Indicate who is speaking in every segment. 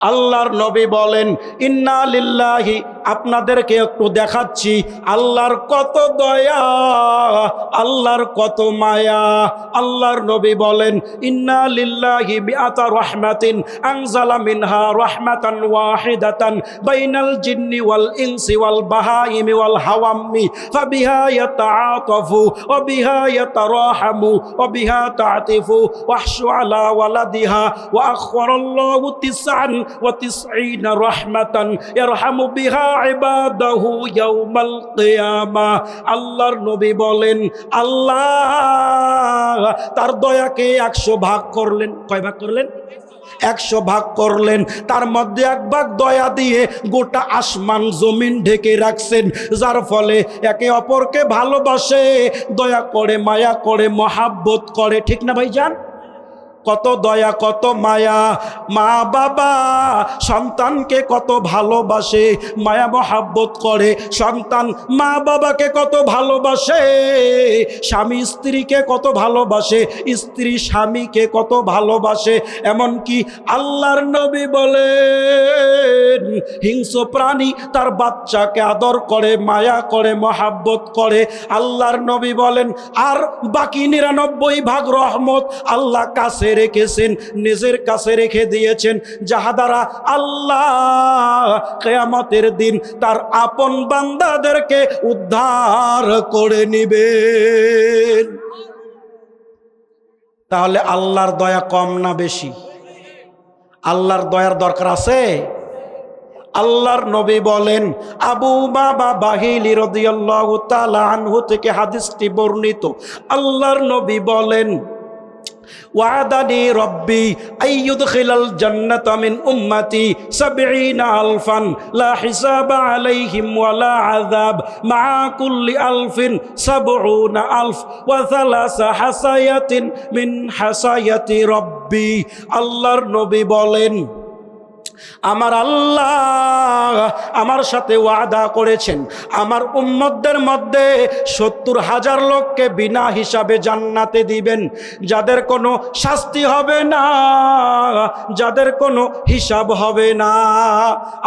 Speaker 1: আল্লাহর নবী বলেন, ইন্না লিল্লাহি, আপনাদেরকে একটু দেখাচ্ছি আল্লাহর কত দয়া, আল্লাহর কত মায়া। আল্লাহর নবী বলেন, ইন্না লিল্লাহি মিআতা রাহমাতিন আনজালা মিনহা রাহমাতান ওয়াহিদাতান বাইনাল জিন্নি ওয়াল ইনসি ওয়াল বাহাইমি ওয়াল হাওয়ামি ফাবিহা ইয়াতাআতাফু ওয়া বিহা ইয়াতারাহামু ওয়া বিহা তা'তিফু ওয়াহশু আলা ওয়ালাদিহা ওয়া আখরাল্লাহু তিসআন ওয়া তিসঈনা রাহমাতান ইয়ারহামু বিহা ইবাদাহু ইয়াউমাল কিয়ামাহ। আল্লাহর নবী বলেন, আল্লাহ তার দয়াকে 100 ভাগ করলেন। কয় ভাগ করলেন? 100 ভাগ করলেন। তার মধ্যে 1 ভাগ দয়া দিয়ে গোটা আসমান জমিন ঢেকে রাখছেন, যার ফলে একে অপরকে ভালোবাসে, দয়া করে, মায়া করে, মহাব্বত করে। ঠিক না ভাইজান? কত দয়া, কত মায়া। মা বাবা সন্তানকে কত ভালোবাসে, মায়া মহাব্বত করে। সন্তান মা বাবাকে কত ভালোবাসে, স্বামী স্ত্রীকে কত ভালোবাসে, স্ত্রী স্বামীকে কত ভালোবাসে। এমনকি আল্লাহর নবী বলেন, হিংস্র প্রাণী তার বাচ্চাকে আদর করে, মায়া করে, মহাব্বত করে। আল্লাহর নবী বলেন, আর বাকি 99 ভাগ রহমত আল্লাহ কাছে রেখেছেন, নিজের কাছে রেখে দিয়েছেন, যাহা দ্বারা আল্লাহ কিয়ামতের দিন তার আপন বান্দাদেরকে উদ্ধার করে নিবেন। তাহলে আল্লাহর দয়া কম না বেশি? আল্লাহর দয়ার দরকার আছে। আল্লাহর নবী বলেন, আবু বাবা বাহিলি রাদিয়াল্লাহু তাআলা আনহু থেকে হাদিসটি বর্ণিত। আল্লাহর নবী বলেন, ওয়াদানি রব্বি আইয়ুদখিলাল জান্নাতা মিন উম্মতি 70 আলফান লা হিসাবা আলাইহিম ওয়ালা আযাব মা কুল্লি আলফিন 70 আলফ ওয়া থালাসা হাসায়াতিন মিন হাসায়াতি রব্বি। আল্লাহর নবী বলেন, আমার আল্লাহ আমার সাথে ওয়াদা করেছেন, আমার উম্মতদের মধ্যে 70,000 লোককে বিনা হিসাবে জান্নাতে দিবেন, যাদের কোনো শাস্তি হবে না, যাদের কোনো হিসাব হবে না।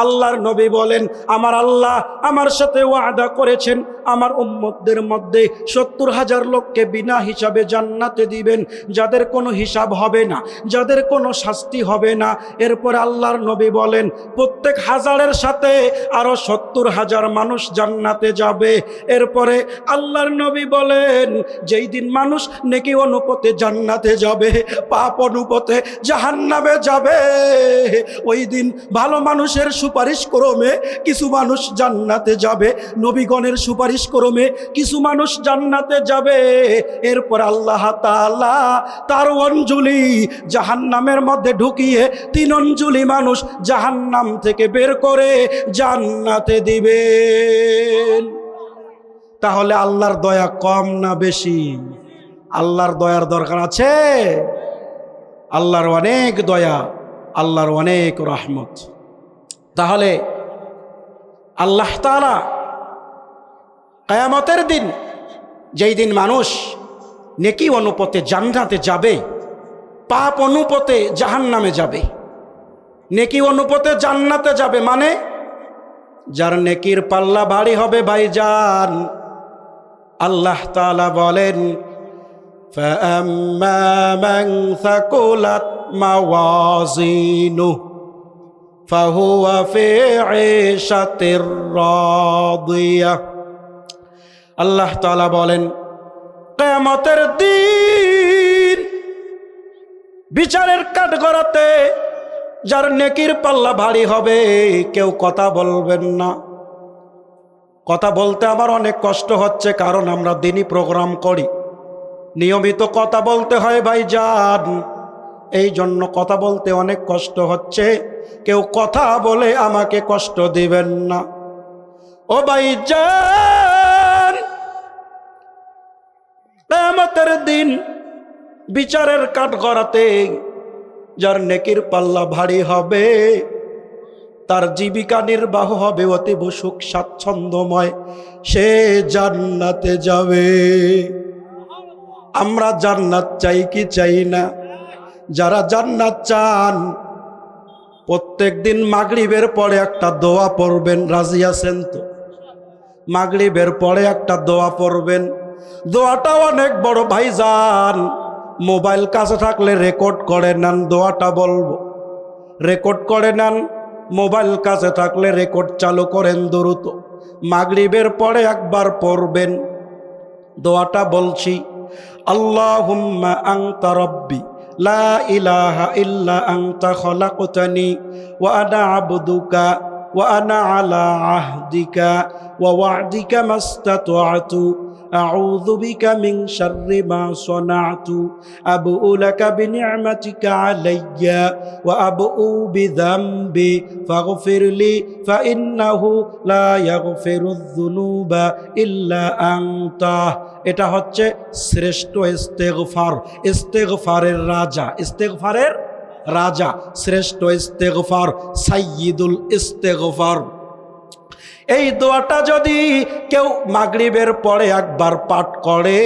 Speaker 1: আল্লাহর নবী বলেন, আমার আল্লাহ আমার সাথে ওয়াদা করেছেন, আমার উম্মতদের মধ্যে 70,000 লোককে বিনা হিসাবে জান্নাতে দিবেন, যাদের কোনো হিসাব হবে না, যাদের কোনো শাস্তি হবে না। এরপর আল্লাহর নবী বলেন, প্রত্যেক হাজারের সাথে আরো 70,000 মানুষ জান্নাতে যাবে। এরপরে আল্লাহর নবী বলেন, যেই দিন মানুষ নেকি অনুপাতে জান্নাতে যাবে, পাপ অনুপাতে জাহান্নামে যাবে, ওই দিন ভালো মানুষের সুপারিশ ক্রমে কিছু মানুষ জান্নাতে যাবে, নবীগণের সুপারিশ ক্রমে কিছু মানুষ জান্নাতে যাবে। এরপর আল্লাহ তাআলা তার অঞ্জলি জাহান্নামের মধ্যে ঢুকিয়ে 3 অঞ্জলি মানুষ জাহান্নাম থেকে বের করে জান্নাতে দিবেন। তাহলে আল্লাহর দয়া কম না বেশি? আল্লাহর দয়ার দরকার আছে। আল্লাহর অনেক দয়া, আল্লাহর অনেক রহমত। তাহলে আল্লাহ তাআলা কিয়ামতের দিন, যেই দিন মানুষ নেকি অনুপাতে জান্নাতে যাবে, পাপ অনুপাতে জাহান্নামে যাবে। নেকি অনুপাতে জান্নাতে যাবে মানে যার নেকির পাল্লা ভারী হবে ভাইজান। আল্লাহ তাআলা বলেন, ফাআম্মা মান সাকুলাত মাওয়াজিনুহু ফাহুয়া ফি ঈশাতির রাদিয়াহ। আল্লাহ তাআলা বলেন, কিয়ামতের দিন বিচারের কাঠগড়াতে যার নেকির পাল্লা ভারী হবে, কেউ কথা বলবেন না। কথা বলতে আমার অনেক কষ্ট হচ্ছে, কারণ আমরা দিনই প্রোগ্রাম করি, নিয়মিত কথা বলতে হয় ভাইজান, এই জন্য কথা বলতে অনেক কষ্ট হচ্ছে। কেউ কথা বলে আমাকে কষ্ট দিবেন না ও ভাইজান। কিয়ামতের দিন বিচারের কাঠগড়াতে যার নেকির পাল্লা ভারী হবে, তার জীবিকা নির্বাহ হবে অতীব সুখ স্বাচ্ছন্দ্যময়, সে জান্নাতে যাবে। আমরা জান্নাত চাই কি চাই না? যারা জান্নাত চান প্রত্যেক দিন মাগরিবের পরে একটা দোয়া পড়বেন। রাজি আছেন তো? মাগরিবের পরে একটা দোয়া পড়বেন। দোয়াটা অনেক বড় ভাইজান। মোবাইল কাছে থাকলে রেকর্ড করে নেন, দোয়াটা বলবো, রেকর্ড করে নেন। মোবাইল কাছে থাকলে রেকর্ড চালু করেন দ্রুত। মাগরিবের পরে একবার পড়বেন। দোয়াটা বলছি, আল্লাহুম্মা আনতা রাব্বি লা ইলাহা ইল্লা আনতা খলাকতানি ওয়া আনা আবদুকা ওয়া আনা আলা আহদিকা ওয়া ওয়া'দিকা মাস্তাতআতু আউযু বিকা মিন শাররি মা সানা'তু আবউ লাকা বিনি'মাতিকা আলাইয়া ওয়া আবউ বিযামবি ফাগফিরলি ফাইন্নাহু লা ইয়াগফিরুয যুনুবা ইল্লা আনতা। এটা হচ্ছে শ্রেষ্ঠ ইস্তেগফার, ইস্তেগফারের রাজা, ইস্তেগফারের রাজা, শ্রেষ্ঠ ইস্তেগফার, সাইয়্যিদুল ইস্তেগফার। এই দোয়াটা যদি কেউ মাগরিবের পরে একবার পাঠ করে,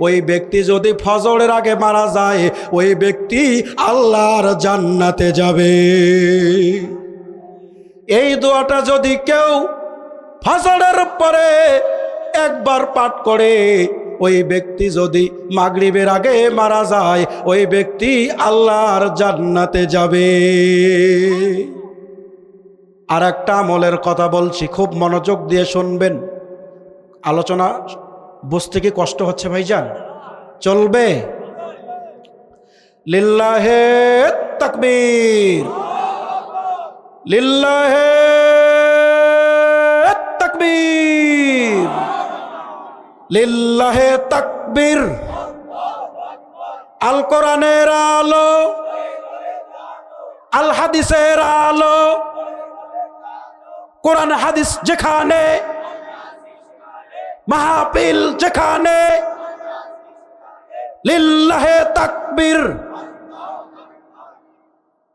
Speaker 1: ওই ব্যক্তি যদি ফজরের আগে মারা যায়, ওই ব্যক্তি আল্লাহর জান্নাতে যাবে। এই দোয়াটা যদি কেউ ফজরের পরে একবার পাঠ করে, ওই ব্যক্তি যদি মাগরিবের আগে মারা যায়, ওই ব্যক্তি আল্লাহর জান্নাতে যাবে। আর একটা আমলের কথা বলছি, খুব মনোযোগ দিয়ে শুনবেন। আলোচনা বুঝতে কি কষ্ট হচ্ছে ভাইজান? চলবে? লিল্লাহে তাকবীর, লিল্লাহে তাকবীর, লিল্লাহে তাকবীর। আল কোরআনের আলো, আল হাদিসের আলো, কোরআন হাদিস যেখানে, মাহফিল যেখানে, লিল্লাহে তাকবীর।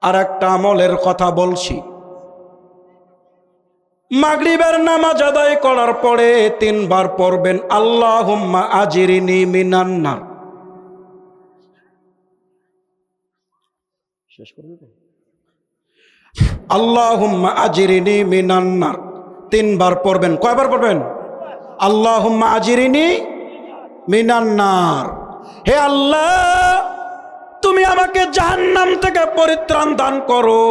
Speaker 1: আর একটা আমলের কথা বলছি, মাগরিবের নামাজ আদায় করার পরে 3 বার পড়বেন আল্লাহুম্মা আজিরিনি মিনান নার। শেষ করে দেব? আল্লাহুম্মা আজিরিনি মিনান নার 3 বার পড়বেন। কয়বার পড়বেন? আল্লাহুম্মা আজিরিনি মিনান নার। হে আল্লাহ, তুমি আমাকে জাহান্নাম থেকে পরিত্রাণ দান করো।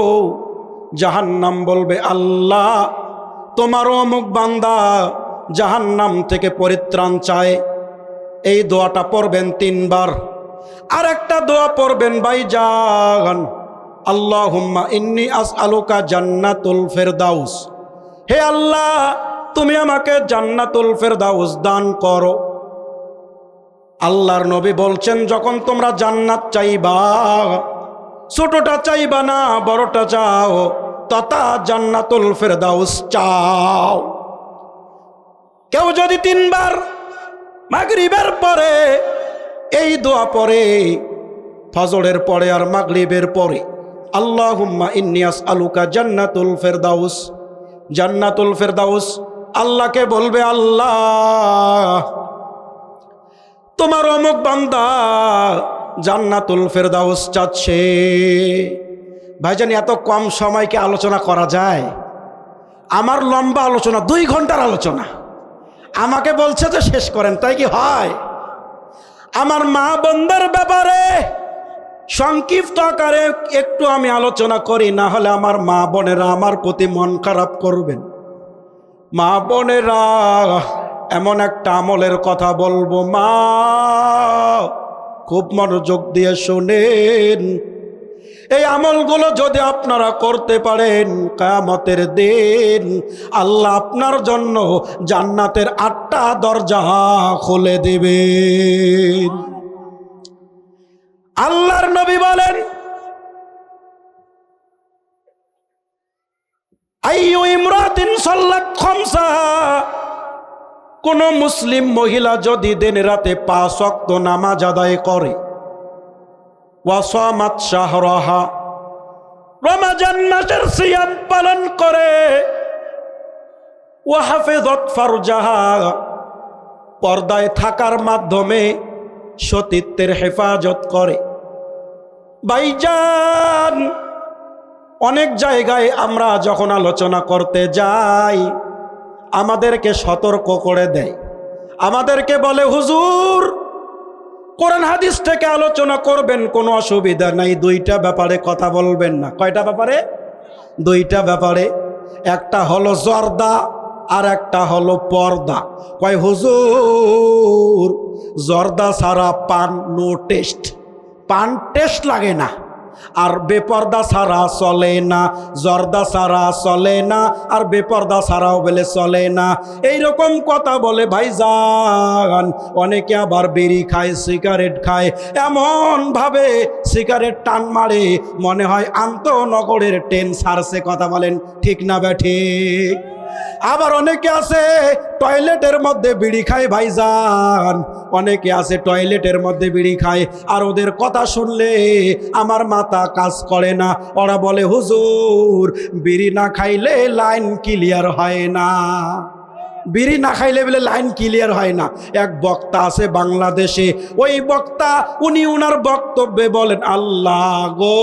Speaker 1: জাহান্নাম বলবে, আল্লাহ তোমার অমুক বান্দা জাহান্নাম থেকে পরিত্রাণ চায়। এই দোয়াটা পড়বেন 3 বার। আর একটা দোয়া পড়বেন ভাইজান, আল্লাহুম্মা ইন্নী আসআলুকা জান্নাতুল ফেরদাউস। হে আল্লাহ, তুমি আমাকে জান্নাতুল ফেরদাউস দান করো। আল্লাহর নবী বলছেন, যখন তোমরা জান্নাত চাইবা, ছোটটা চাইবা না, বড়টা চাও, তথা জান্নাতুল ফেরদাউস চাও। কেউ যদি 3 বার মাগরিবের পরে এই দোয়া পড়ে, ফজরের পরে আর মাগরিবের পরে, আল্লাহুম্মা ইন্নী আসআলুকা জান্নাতুল ফেরদাউস, জান্নাতুল ফেরদাউস, আল্লাহকে বলবে, আল্লাহ তোমার অমুক বান্দা জান্নাতুল ফেরদাউস চাচ্ছে। ভাইজান, এত কম সময়কে আলোচনা করা যায়? আমার লম্বা আলোচনা, 2 ঘন্টার আলোচনা। আমাকে বলছে যে শেষ করেন, তাই কি হয়? আমার মা বোনদের ব্যাপারে সংক্ষিপ্ত আকারে একটু আমি আলোচনা করি, না হলে আমার মা বোনেরা আমার প্রতি মন খারাপ করবেন। মা বোনেরা, এমন একটা আমলের কথা বলবো, মা খুব মনোযোগ দিয়ে শোনেন। এই আমলগুলো যদি আপনারা করতে পারেন, কিয়ামতের দিন আল্লাহ আপনার জন্য জান্নাতের 8টা দরজা খুলে দেবেন। আল্লাহর নবী বলেন, আইয়ু ইমরাতিন সাল্লাত খামসা, কোন মুসলিম মহিলা যদি দিন রাতে 5 ওয়াক্ত নামাজ আদায় করে, ওয়া সামাত শাহরাহা, রমজান মাসের সিয়াম পালন করে, ওয়া হাফিজাত ফারজাহা, পর্দায় থাকার মাধ্যমে সতীত্বের হেফাজত করে। ভাইজান, অনেক জায়গায় আমরা যখন আলোচনা করতে যাই আমাদেরকে সতর্ক করে দেয়, আমাদেরকে বলে হুজুর কোরআন হাদিস থেকে আলোচনা করবেন, কোনো অসুবিধা নাই, দুইটা ব্যাপারে কথা বলবেন না। কয়টা ব্যাপারে? দুইটা ব্যাপারে। একটা হলো জর্দা আর একটা হলো পর্দা। কয় হুজুর জর্দা ছাড়া পান নো টেস্ট, পান টেস্ট লাগে না, আর বেপর্দা ছাড়া চলে না, জর্দা ছাড়া চলে না, আর বেপর্দা ছাড়াও বলে চলে না। এইরকম কথা বলে ভাইজান। অনেকে আবার বিড়ি খায়, সিগারেট খায়, এমন ভাবে সিগারেট টান মারে মনে হয় আন্তনগরের ট্রেন ছাড়ছে। কথা বলেন ঠিক না ঠিক? আবার অনেকে আছে টয়লেটের মধ্যে বিড়ি খায় ভাইজান, অনেকে আছে টয়লেটের মধ্যে বিড়ি খায়, আর ওদের কথা শুনলে আমার মাথা কাজ করে না। ওরা বলে হুজুর বিড়ি না খাইলে লাইন ক্লিয়ার হয় না, বিড়ি না খাইলে বলে লাইন ক্লিয়ার হয় না। এক বক্তা আছে বাংলাদেশে, ওই বক্তা উনি উনার বক্তব্যে বলেন আল্লাহ গো,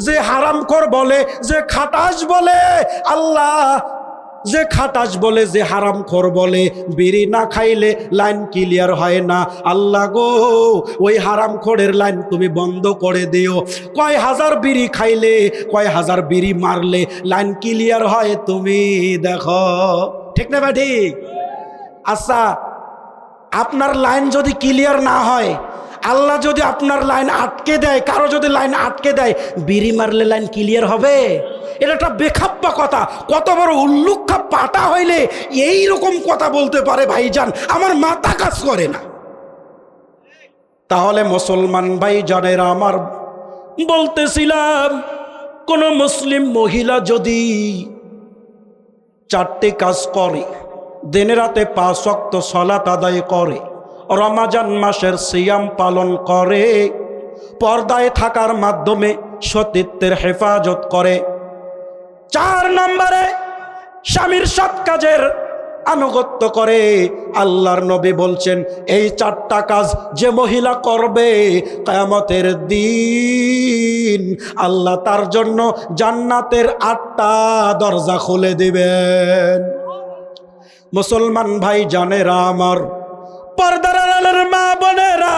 Speaker 1: যে হারামখোর বলে, যে খাটাস বলে, আল্লাহ যে খাটাস বলে, যে হারামখোর বলে বিড়ি না খাইলে লাইন ক্লিয়ার হয় না, আল্লাহ গো ওই হারামখোরের লাইন তুমি বন্ধ করে দিও। কয় হাজার বিড়ি খাইলে, কয় হাজার বিড়ি মারলে লাইন ক্লিয়ার হয় তুমি দেখো। ঠিক না ভাই ঠিক? আচ্ছা আপনার লাইন যদি ক্লিয়ার না হয়, আল্লাহ যদি আপনার লাইন আটকে দেয়, কারো যদি লাইন আটকে দেয়, বিড়ি মারলে লাইন ক্লিয়ার হবে? এটা একটা বেখাপ্পা কথা। কত বড় উল্লুক্ষা পাটা হইলে এই রকম কথা বলতে পারে ভাইজান, আমার মাথা কাজ করে না। তাহলে মুসলমান ভাইজানেরা আমার, বলতেছিলাম কোন মুসলিম মহিলা যদি চারটি কাজ করে, দিনে রাতে 5 ওয়াক্ত সালাত আদায় করে, রমাজান মাসের সিয়াম পালন করে, পর্দায় থাকার মাধ্যমে সতীত্বের হেফাজত করে, 4 নম্বরে স্বামীর সৎ কাজের আনুগত্য করে, আল্লাহর নবী বলছেন এই 4টা কাজ যে মহিলা করবে কিয়ামতের দিন আল্লাহ তার জন্য জান্নাতের 8টা দরজা খুলে দিবেন। মুসলমান ভাই জানেরা আমার, পর্দার আড়ালের মা বোনেরা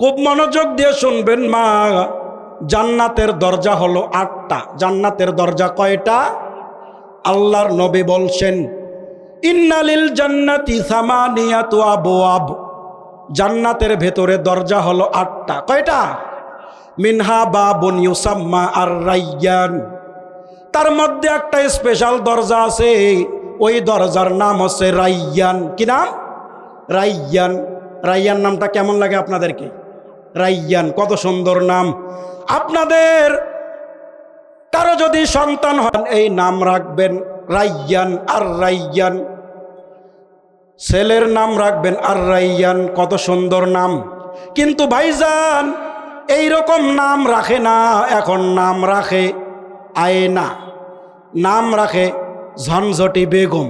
Speaker 1: খুব মনোযোগ দিয়ে শুনবেন মা, জান্নাতের দরজা হলো 8টা। জান্নাতের দরজা কয়টা? আল্লাহর নবী বলছেন ইন্নালিল জান্নাতি সামানিয়াতু আবওয়াব, জান্নাতের ভেতরে দরজা হলো 8টা। কয়টা? মিনহা বাবুন ইউসাম্মা আর রাইয়ান, তার মধ্যে একটা স্পেশাল দরজা আছে, ওই দরজার নাম হচ্ছে রাইয়ান। কি নাম? রাইয়ান। রাইয়ান নামটা কেমন লাগে আপনাদেরকে? রাইয়ান কত সুন্দর নাম। আপনাদের কারো যদি সন্তান হন এই নাম রাখবেন রাইয়ান আর রাইয়ান, ছেলের নাম রাখবেন আর রাইয়ান, কত সুন্দর নাম। কিন্তু ভাইজান এই রকম নাম রাখে না, এখন নাম রাখে আয়না, নাম রাখে ঝনঝটি বেগম,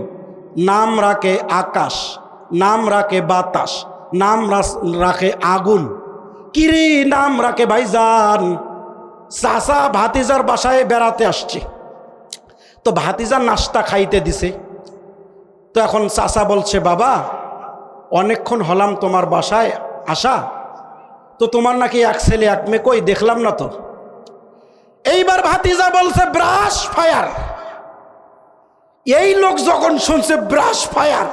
Speaker 1: নাম রাখে আকাশ, নাম রাখে বাতাস, নাম রাখে আগুন। কিরি নাম রাখে ভাইজান। চাচা ভাতিজার বাসায় বেড়াতে আসছে, তো ভাতিজার নাস্তা খাইতে দিছে, তো এখন চাচা বলছে বাবা অনেকক্ষণ হলাম তোমার বাসায় আসা, তো তোমার নাকি 1 ছেলে 1 মেয়ে, কই দেখলাম না তো। এইবার ভাতিজা বলছে ব্রাশ ফায়ার। এই লোক যখন শুনছে ব্রাশ ফায়ার,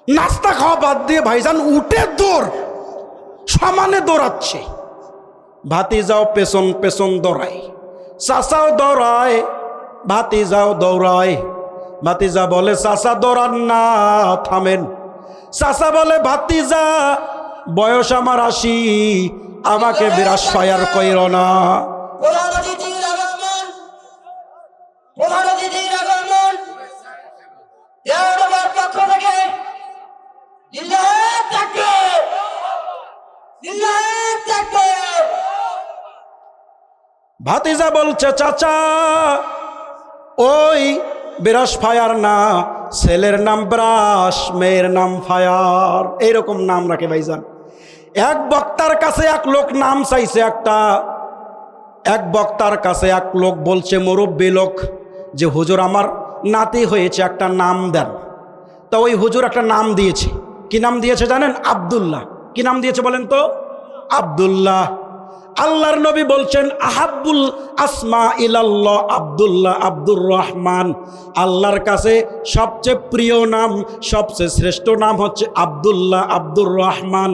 Speaker 1: নাস্তা খাওয়া বাদ দিয়ে ভাইজান উঠে দৌড়, সমানে দৌড়াচ্ছে। ভাতিজাও পেছন পেছন দৌড়ায়, চাচাও দৌড়ায়, ভাতিজাও দৌড়ায়। ভাতিজা বলে চাচা দৌড়ান না, থামেন। চাচা বলে ভাতিজা বয়স আমার 80, আমাকে ব্রাশ ফায়ার কইরো না। ভাতিজা বলছে চাচা ওই ব্রাশ ফায়ার না, ছেলের নাম ব্রাশ, মেয়ের নাম ফায়ার, এইরকম নাম রাখে ভাইজান। এক বক্তার কাছে এক লোক নাম চাইছে একটা, এক বক্তার কাছে এক লোক বলছে, মুরব্বী লোক, যে হুজুর আমার নাতি হয়েছে, একটা নাম দেন। তা ওই হুজুর একটা নাম দিয়েছে। কি নাম দিয়েছে জানেন? আব্দুল্লাহ। কি নাম দিয়েছে বলেন তো? আব্দুল্লাহ। আল্লাহর নবী বলছেন, আহাব্বুল আসমা ইলাল্লাহ আব্দুল্লাহ, আব্দুর রহমান। আল্লাহর কাছে সবচেয়ে প্রিয় নাম, সবচেয়ে শ্রেষ্ঠ নাম হচ্ছে আব্দুল্লাহ, আব্দুর রহমান।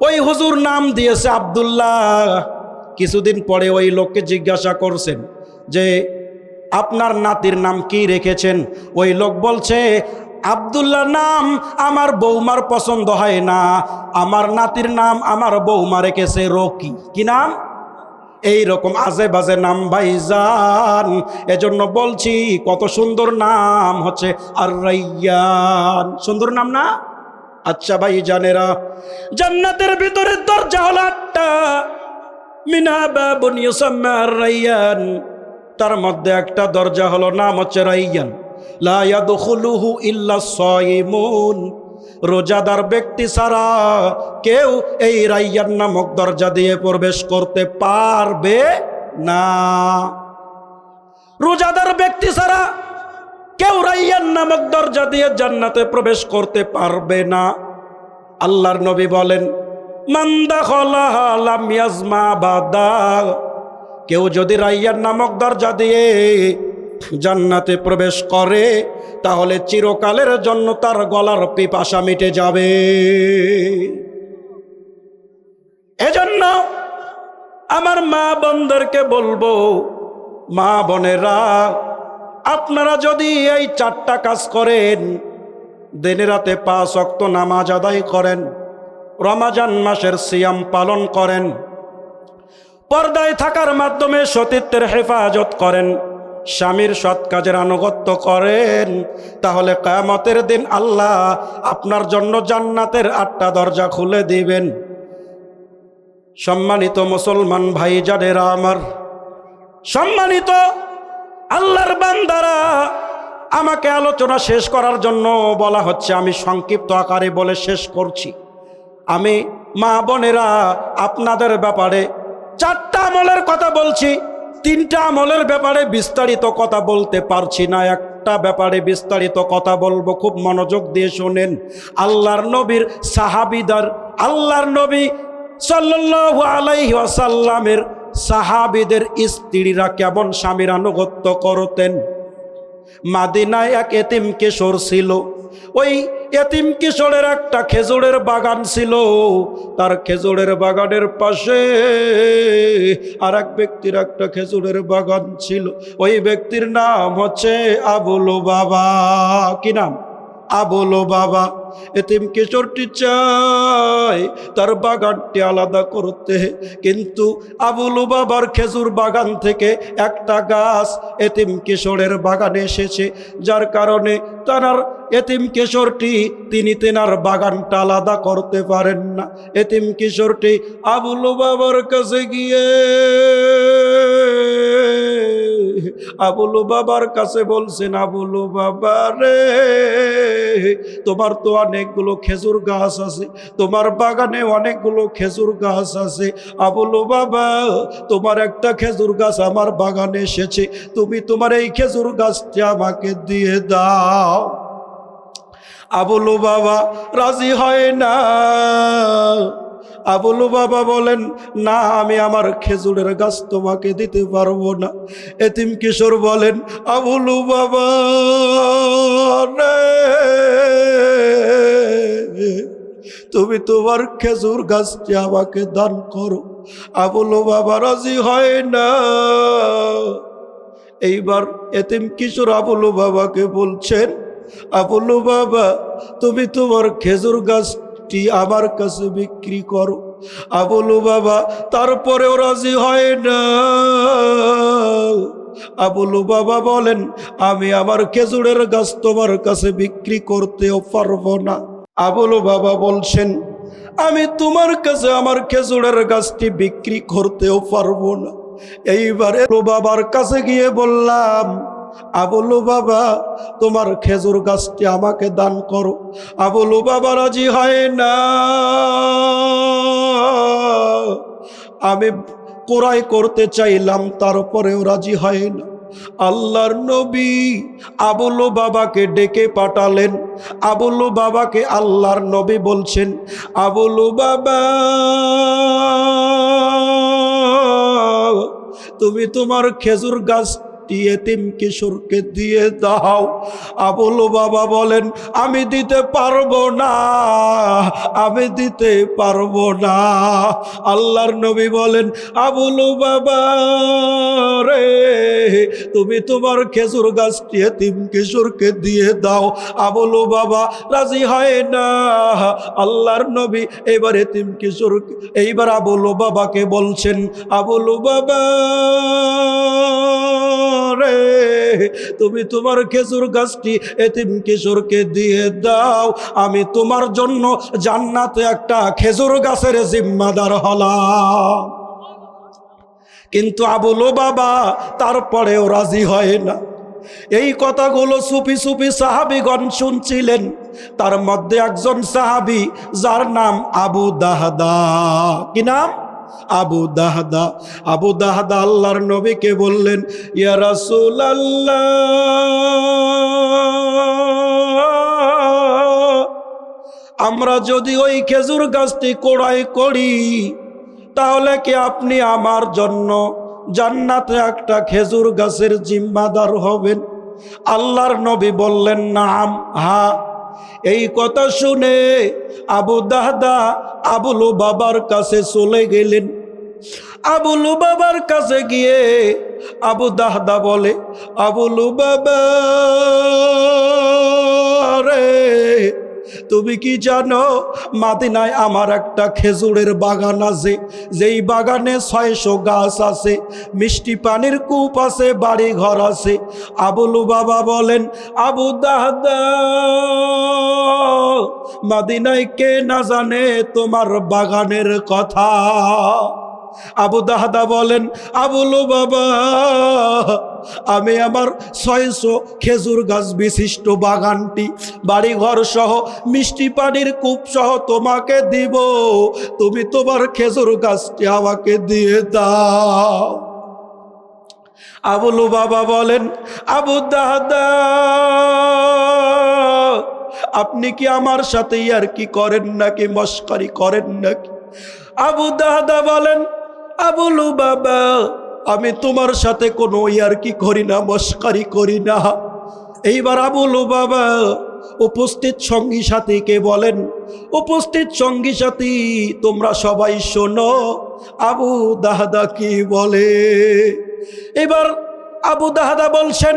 Speaker 1: ওই হুজুর নাম দিয়েছে আব্দুল্লাহ। কিছুদিন পরে ওই লোককে জিজ্ঞাসা করছেন যে আপনার নাতির নাম কি রেখেছেন? ওই লোক বলছে, আব্দুল্লাহ নাম আমার বৌমার পছন্দ হয় না, আমার নাতির নাম আমার বৌমা রেখেছে রকি। কি নাম? এই রকম আজে বাজে নাম ভাইজান। এজন্য বলছি কত সুন্দর নাম হচ্ছে আর রাইয়ান। সুন্দর নাম না? আচ্ছা ভাইজানেরা, জান্নাতের ভিতরে দরজা হলো 8টা। মিনহা বাবুন ইউসাম্মা আর রাইয়ান। তার মধ্যে একটা দরজা হলো, নাম হচ্ছে রাইয়ান। লা ইয়াদখুলুহু ইল্লা সায়িমুন। রোজাদার ব্যক্তি ছাড়া কেউ এই রাইয়ান নামক দরজা দিয়ে প্রবেশ করতে পারবে না। রোজাদার ব্যক্তি ছাড়া কেউ রাইয়ান নামক দরজা দিয়ে জান্নাতে প্রবেশ করতে পারবে না। আল্লাহর নবী বলেন, মান দাখালাহা লাম ইয়াজমা বাদা। কেউ যদি রাইয়ান নামক দরজা দিয়ে জান্নাতে প্রবেশ করে তাহলে চিরকালের জন্য তার গলার পিপাসা মিটে যাবে। এজন্য আমার মা বোনদেরকে বলবো, মা বোনেরা, আপনারা যদি এই 4টা কাজ করেন, দিনে রাতে 5 ওয়াক্ত নামাজ আদায় করেন, রমজান মাসের সিয়াম পালন করেন, পর্দায় থাকার মাধ্যমে সতীত্বের হেফাজত করেন, স্বামীর সৎ কাজের আনুগত্য করেন, তাহলে কিয়ামতের দিন আল্লাহ আপনার জন্য জান্নাতের 8টা দরজা খুলে দিবেন। সম্মানিত মুসলমান ভাইজানেরা আমার, সম্মানিত আল্লাহর বান্দারা, আমাকে আলোচনা শেষ করার জন্য বলা হচ্ছে, আমি সংক্ষিপ্ত আকারে বলে শেষ করছি। আমি মা বোনেরা আপনাদের ব্যাপারে 4টা আমলের কথা বলছি। 3টা আমলের ব্যাপারে বিস্তারিত কথা বলতে পারছি না, একটা ব্যাপারে বিস্তারিত কথা বলবো, খুব মনোযোগ দিয়ে শোনেন। আল্লাহর নবীর সাহাবীদের, আল্লাহর নবী সাল্লাল্লাহু আলাইহি ওয়াসাল্লামের সাহাবীদের স্ত্রীরা কেমন স্বামীর আনুগত্য করতেন। মাদিনায় এক এতিম কিশোর ছিল। ওই এতিম কিশোরের একটা খেজুরের বাগান ছিল। তার খেজুরের বাগানের পাশে আর এক ব্যক্তির একটা খেজুরের বাগান ছিল। ওই ব্যক্তির নাম হচ্ছে আবু লুবাবা। কি নাম? আবু লুবাবা। এতিম কিশোরটি চায় তার বাগানটি আলাদা করতে, কিন্তু আবু লুবাবার খেজুর বাগান থেকে একটা গাছ এতিম কিশোরের বাগানে এসেছে, যার কারণে তার এতিম কিশোরটি তিনি তেনার বাগানটা আলাদা করতে পারেন না। এতিম কিশোরটি আবু লুবাবার কাছে গিয়ে আবু লুবাবার কাছে বলছেন, আবু লুবাবা রে, তোমার তো অনেকগুলো খেজুর গাছ আছে, তোমার বাগানে অনেকগুলো খেজুর গাছ আছে। আবু লুবাবা, তোমার একটা খেজুর গাছ আমার বাগানে এসেছে, তুমি তোমার এই খেজুর গাছটি আমাকে দিয়ে দাও। আবু লুবাবা রাজি হয় না। আবু লুবাবা বলেন, না, আমি আমার খেজুরের গাছ তোমাকে দিতে পারবো না। এতিম কিশোর বলেন, আবু লুবাবা রে, তুমি তোমার খেজুর গাছটি আমাকে দান করো। আবু লুবাবা রাজি হয় না। এইবার এতিম কিশোর আবু লুবাবাকে বলছেন, আবু লুবাবা, তুমি তোমার খেজুর গাছটি আমার কাছে বিক্রি করো। আবু লুবাবা তারপরেও রাজি হয় না। আবু লুবাবা বলেন, আমি আমার খেজুরের গাছ তোমার কাছে বিক্রি করতেও পারবো না। আবু লুবাবা বলছেন, আমি তোমার কাছে আমার খেজুরের গাছটি বিক্রি করতেও পারবো না। এইবারে লুবাবার কাছে গিয়ে বললাম, আবু লুবাবা, তোমার খেজুর গাছটি আমাকে দান করো। আবু লুবাবা রাজি হয় না। আমি ক্রয় করতে চাইলাম, তারপরেও রাজি হয় না। আল্লাহর নবী আবুল বাবাকে ডেকে পাঠালেন। আবুল বাবাকে আল্লাহর নবী বলছেন, আবুল বাবা, তুমি তোমার খেজুর গাছটি এতিম কিশোরকে দিয়ে দাও। আবুল বাবা বলেন, আমি দিতে পারবো না, আমি দিতে পারবো না। আল্লাহর নবী বলেন, আবুল বাবা রে, তুমি তোমার খেজুর গাছটি এতিম কিশোরকে দিয়ে দাও। আবুল বাবা রাজি হয় না। আল্লাহর নবী এবার এতিম কিশোর, এইবার আবুল বাবাকে বলছেন, আবুল বাবা রে, তুমি তোমার খেজুর গাছটি এতিম কিশোরকে দিয়ে দাও, আমি তোমার জন্য জান্নাতে একটা খেজুর গাছের জিম্মাদার হলাম। কিন্তু আবুল বাবা তারপরেও রাজি হয় না। এই কথাগুলো চুপি চুপি সাহাবীগণ শুনছিলেন। তার মধ্যে একজন সাহাবী, যার নাম আবু দাহদা। কি নাম? আবু দাহদা। আবু দাহদা আল্লাহর নবীকে বললেন, ইয়া রাসূলুল্লাহ, আমরা যদি ওই খেজুর গাছটি ক্রয় করি, তাহলে কি আপনি আমার জন্য জান্নাতে একটা খেজুর গাছের জিম্মাদার হবেন? আল্লাহর নবী বললেন, নাম, হ্যাঁ। এই কথা শুনে আবু দাহদা আবুল বাবার কাছে চলে গেলেন। আবুল বাবার কাছে গিয়ে আবু দাহদা বলে, আবুল বাবা রে, তুমি কি জানো মদিনায় আমার একটা খেজুরের বাগান আছে, যেই বাগানে 600 গাছ আছে, মিষ্টি পানির কূপ আছে, বাড়ি ঘর আছে। আবুল বাবা বলেন, আবু দাহদা, মদিনায় কে না জানে তোমার বাগানের কথা? আবু দাহদা বলেন, আবুল বাবা, আমি আমার 600 খেজুর গাছ বিশিষ্ট বাগানটি বাড়িঘর সহ মিষ্টি পানির কূপ সহ তোমাকে দিব, তুমি তোমার খেজুর গাছটি আমাকে দিয়ে দাও। আবুল বাবা বলেন, আবু দাহদা, আপনি কি আমার সাথে ইয়ারকি করেন নাকি মস্করি করেন নাকি? আবু দাহদা বলেন, আবুল বাবা, আমি তোমার সাথে কোনো ইয়ারকি করি না, মস্করি করি না। এইবার আবুল বাবা উপস্থিত সঙ্গী সাথীকে বলেন, উপস্থিত সঙ্গী সাথী, তোমরা সবাই শোনো আবু দাহদা কি বলে। এবার আবু দাহদা বলছেন,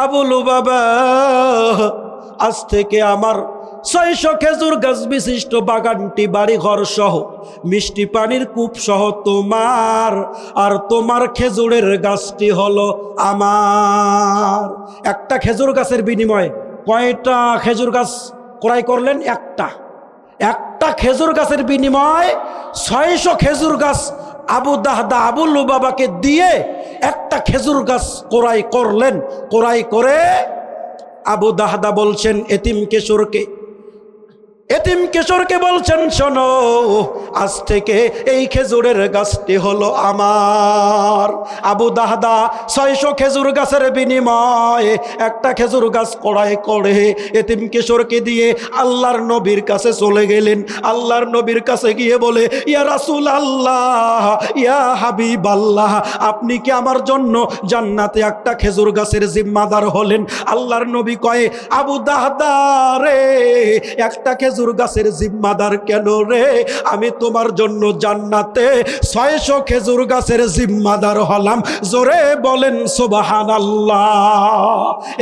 Speaker 1: আবুল বাবা, আজ থেকে আমার 600 খেজুর গাছ বিশিষ্ট বাগানটি বাড়িঘর সহ মিষ্টি পানির কূপ সহ তোমার, আর তোমার খেজুরের গাছটি হলো আমার। একটা খেজুর গাছের বিনিময়ে কয়টা খেজুর গাছ ক্রয় করলেন? একটা খেজুর গাছের বিনিময়ে 600 খেজুর গাছ আবু দাহদা আবুল বাবাকে দিয়ে একটা খেজুর গাছ ক্রয় করলেন। ক্রয় করে আবু দাহদা বলছেন এতিম কিশোরকে বলছেন, শোনো, আজ থেকে এই খেজুরের গাছটি হলো আমার। আবু দাহদা 600 খেজুর গাছের বিনিময়ে একটা খেজুর গাছ ক্রয় করে এতিম কিশোরকে দিয়ে আল্লাহর নবীর কাছে চলে গেলেন। আল্লাহর নবীর কাছে গিয়ে বলে, ইয়া রাসূলুল্লাহ, ইয়া হাবিবাল্লাহ, আপনি কি আমার জন্য জান্নাতে একটা খেজুর গাছের জিম্মাদার হলেন? আল্লাহর নবী কয়ে, আবু দাহদা রে, একটা খেজুর গাছের জিম্মাদার কেন রে? আমি তোমার জন্য জান্নাতে 600 খেজুর গাছের জিম্মাদার হলাম। জোরে বলেন সুবহানাল্লাহ।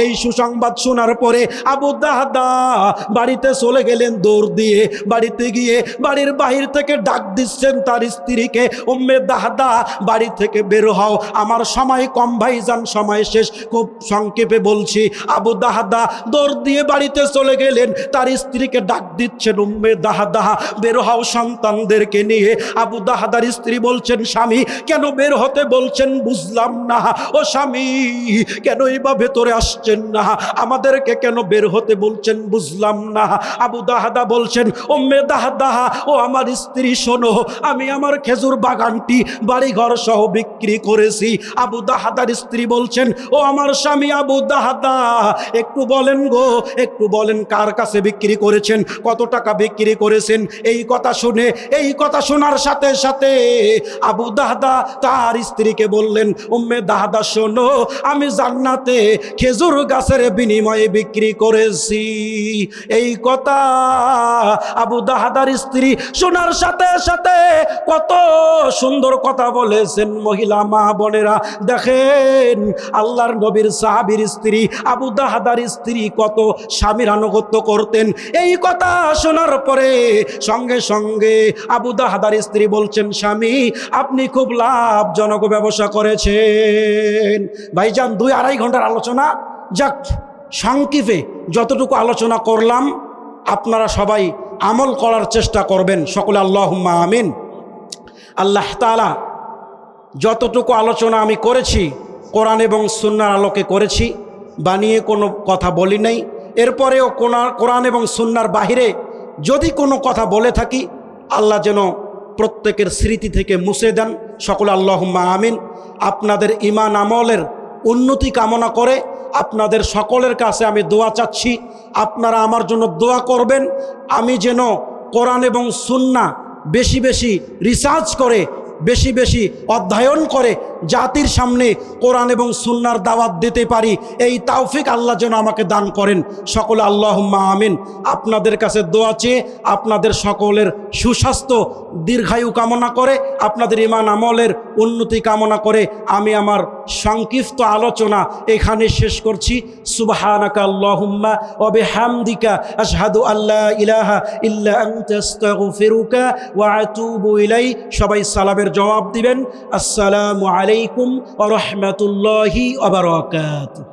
Speaker 1: এই সুসংবাদ শোনার পরে আবু দাহদা বাড়িতে চলে গেলেন দৌড় দিয়ে। বাড়িতে গিয়ে বাড়ির বাহির থেকে ডাক দিচ্ছেন তার স্ত্রীকে, উম্মে দাহদা, বাড়ি থেকে বের হও, আমার সময় কম ভাইজান, সময় শেষ, খুব সংক্ষেপে বলছি। আবু দাহদা দৌড় দিয়ে বাড়িতে চলে গেলেন, তার স্ত্রীকে ডাক দিচ্ছেন উম্মে দাহদাহ, বের হও সন্তানদেরকে নিয়ে। আবু দাহদার স্ত্রী বলছেন, স্বামী কেন বের হতে বলছেন বুঝলাম না। ও স্বামী, কেন এইভাবে ভেতরে আসছেন না, আমাদেরকে কেন বের হতে বলছেন বুঝলাম না। আবু দাহদা বলছেন, উম্মে দাহদাহ, ও আমার স্ত্রী শোনো, আমি আমার খেজুর বাগানটি বাড়িঘর সহ বিক্রি করেছি। আবু দাহদার স্ত্রী বলছেন, ও আমার স্বামী আবু দাহদা, একটু বলেন গো, একটু বলেন কার কাছে বিক্রি করেছেন, কত টাকা বিক্রি করেছেন। এই কথা শোনার সাথে সাথে আবু দাহদা তার স্ত্রীকে বললেন, উম্মে দাহদা শোনো, আমি জান্নাতে খেজুর গাছের বিনিময়ে বিক্রি করেছি। এই কথা আবু দাহদার স্ত্রী শোনার সাথে সাথে কত সুন্দর কথা বলেছেন। মহিলা মা বোনেরা দেখেন, আল্লাহর নবীর সাহাবীর স্ত্রী আবু দাহদার স্ত্রী কত স্বামীর আনুগত্য করতেন। এই কথা শোনার পরে সঙ্গে সঙ্গে আবু দাহদার স্ত্রী বলছেন, স্বামী আপনি খুব লাভজনক ব্যবসা করেছেন। ভাইজান 2-2.5 ঘন্টার আলোচনা, যাক সংক্ষেপে যতটুকু আলোচনা করলাম আপনারা সবাই আমল করার চেষ্টা করবেন, সকলে আল্লাহুম্মা আমিন। আল্লাহ তাআলা যতটুকু আলোচনা আমি করেছি কোরআন এবং সুন্নাহর আলোকে করেছি, বানিয়ে কোনো কথা বলি নাই। এরপরেও কোরআন এবং সুন্নাহর বাহিরে যদি কোনো কথা বলে থাকি আল্লাহ যেন প্রত্যেকের স্মৃতি থেকে মুছে দেন, সকলে আল্লাহুম্মা আমিন। আপনাদের ঈমান আমলের উন্নতি কামনা করে আপনাদের সকলের কাছে আমি দোয়া চাচ্ছি, আপনারা আমার জন্য দোয়া করবেন, আমি যেন কোরআন এবং সুন্নাহ বেশি বেশি রিসার্চ করে, বেশি বেশি অধ্যয়ন করে জাতির সামনে কোরআন এবং সুন্নাহর দাওয়াত দিতে পারি, এই তৌফিক আল্লাহ যেন আমাকে দান করেন, সকলে আল্লাহুম্মা আমিন। আপনাদের কাছে দোয়া চেয়ে আপনাদের সকলের সুস্বাস্থ্য দীর্ঘায়ু কামনা করে, আপনাদের ঈমান আমলের উন্নতি কামনা করে আমি আমার সংক্ষিপ্ত আলোচনা এখানে শেষ করছি। সুবহানাকা আল্লাহুম্মা ওয়া বিহামদিকা আশহাদু আল্লা ইলাহা ইল্লা আনতা আস্তাগফিরুকা ওয়া আতুবু ইলাইক। সবাই সালামের জবাব দিবেন, আসসালামু আলাইকুম ওয়া রাহমাতুল্লাহি ওয়া বারাকাতুহু।